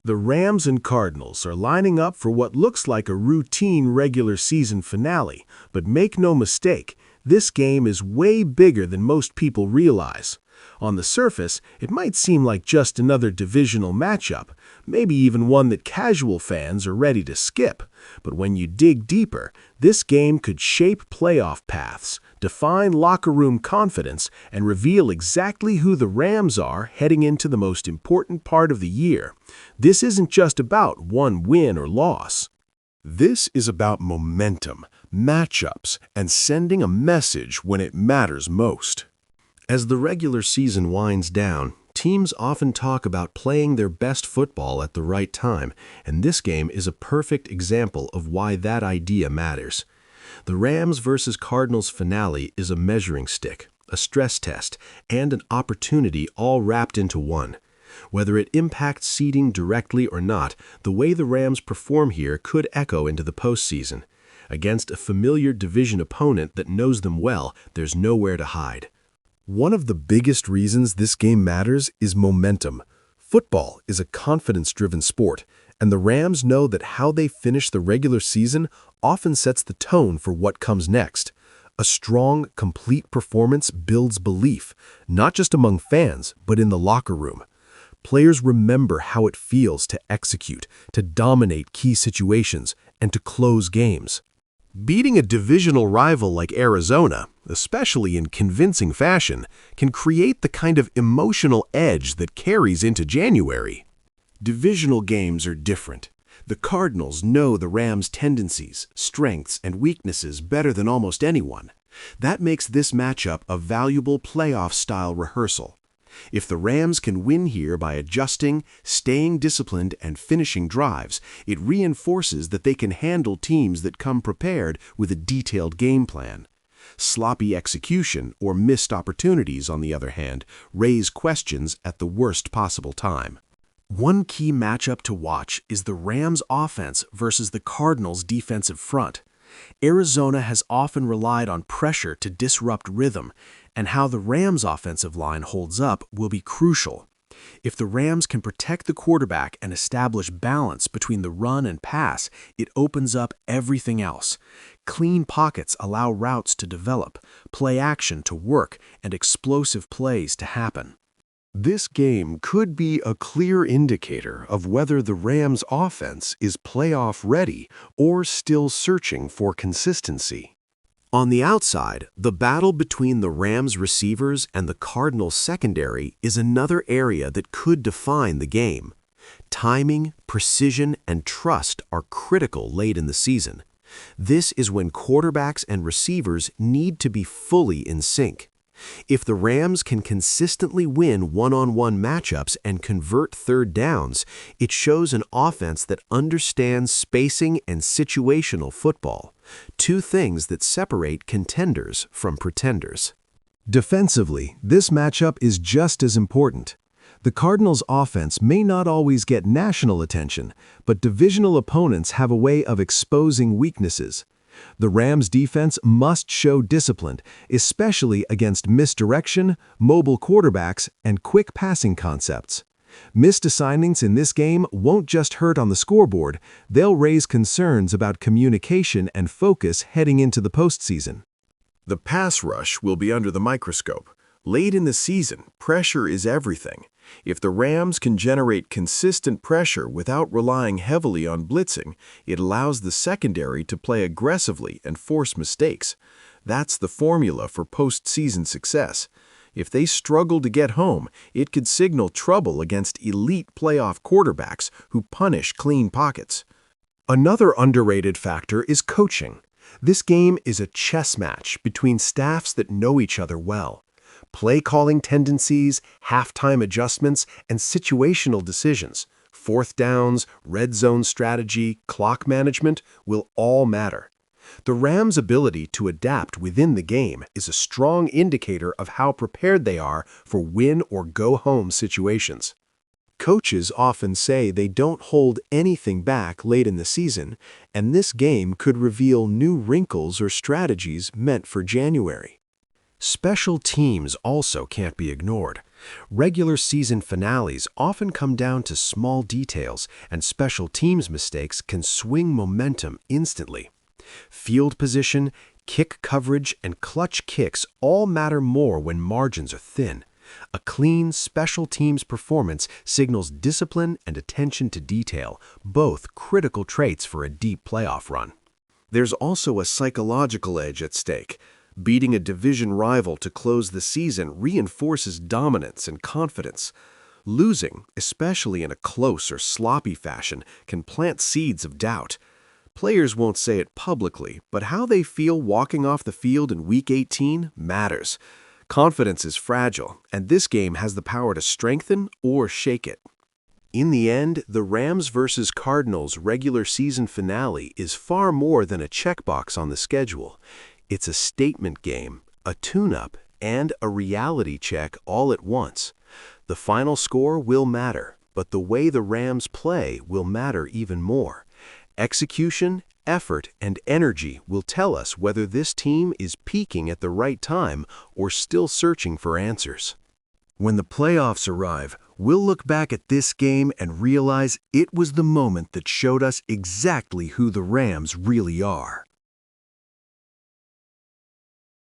The Rams and Cardinals are lining up for what looks like a routine regular season finale, but make no mistake, this game is way bigger than most people realize. On the surface, it might seem like just another divisional matchup, maybe even one that casual fans are ready to skip. But when you dig deeper, this game could shape playoff paths, define locker room confidence, and reveal exactly who the Rams are heading into the most important part of the year. This isn't just about one win or loss. This is about momentum, matchups, and sending a message when it matters most. As the regular season winds down, teams often talk about playing their best football at the right time, and this game is a perfect example of why that idea matters. The Rams versus Cardinals finale is a measuring stick, a stress test, and an opportunity all wrapped into one. Whether it impacts seeding directly or not, the way the Rams perform here could echo into the postseason. Against a familiar division opponent that knows them well, there's nowhere to hide. One of the biggest reasons this game matters is momentum. Football is a confidence-driven sport, and the Rams know that how they finish the regular season often sets the tone for what comes next. A strong, complete performance builds belief, not just among fans, but in the locker room. Players remember how it feels to execute, to dominate key situations, and to close games. Beating a divisional rival like Arizona, especially in convincing fashion, can create the kind of emotional edge that carries into January. Divisional games are different. The Cardinals know the Rams' tendencies, strengths, and weaknesses better than almost anyone. That makes this matchup a valuable playoff-style rehearsal. If the Rams can win here by adjusting, staying disciplined, and finishing drives, it reinforces that they can handle teams that come prepared with a detailed game plan. Sloppy execution or missed opportunities, on the other hand, raise questions at the worst possible time. One key matchup to watch is the Rams' offense versus the Cardinals' defensive front. Arizona has often relied on pressure to disrupt rhythm, and how the Rams' offensive line holds up will be crucial. If the Rams can protect the quarterback and establish balance between the run and pass, it opens up everything else. Clean pockets allow routes to develop, play action to work, and explosive plays to happen. This game could be a clear indicator of whether the Rams' offense is playoff ready or still searching for consistency. On the outside, the battle between the Rams' receivers and the Cardinals' secondary is another area that could define the game. Timing, precision, and trust are critical late in the season. This is when quarterbacks and receivers need to be fully in sync. If the Rams can consistently win one-on-one matchups and convert third downs, it shows an offense that understands spacing and situational football, two things that separate contenders from pretenders. Defensively, this matchup is just as important. The Cardinals' offense may not always get national attention, but divisional opponents have a way of exposing weaknesses. The Rams' defense must show discipline, especially against misdirection, mobile quarterbacks, and quick passing concepts. Missed assignments in this game won't just hurt on the scoreboard, they'll raise concerns about communication and focus heading into the postseason. The pass rush will be under the microscope. Late in the season, pressure is everything. If the Rams can generate consistent pressure without relying heavily on blitzing, it allows the secondary to play aggressively and force mistakes. That's the formula for postseason success. If they struggle to get home, it could signal trouble against elite playoff quarterbacks who punish clean pockets. Another underrated factor is coaching. This game is a chess match between staffs that know each other well. Play-calling tendencies, halftime adjustments, and situational decisions, fourth downs, red zone strategy, clock management will all matter. The Rams' ability to adapt within the game is a strong indicator of how prepared they are for win-or-go-home situations. Coaches often say they don't hold anything back late in the season, and this game could reveal new wrinkles or strategies meant for January. Special teams also can't be ignored. Regular season finales often come down to small details, and special teams mistakes can swing momentum instantly. Field position, kick coverage, and clutch kicks all matter more when margins are thin. A clean, special teams performance signals discipline and attention to detail, both critical traits for a deep playoff run. There's also a psychological edge at stake. Beating a division rival to close the season reinforces dominance and confidence. Losing, especially in a close or sloppy fashion, can plant seeds of doubt. Players won't say it publicly, but how they feel walking off the field in Week 18 matters. Confidence is fragile, and this game has the power to strengthen or shake it. In the end, the Rams vs. Cardinals regular season finale is far more than a checkbox on the schedule. It's a statement game, a tune-up, and a reality check all at once. The final score will matter, but the way the Rams play will matter even more. Execution, effort, and energy will tell us whether this team is peaking at the right time or still searching for answers. When the playoffs arrive, we'll look back at this game and realize it was the moment that showed us exactly who the Rams really are.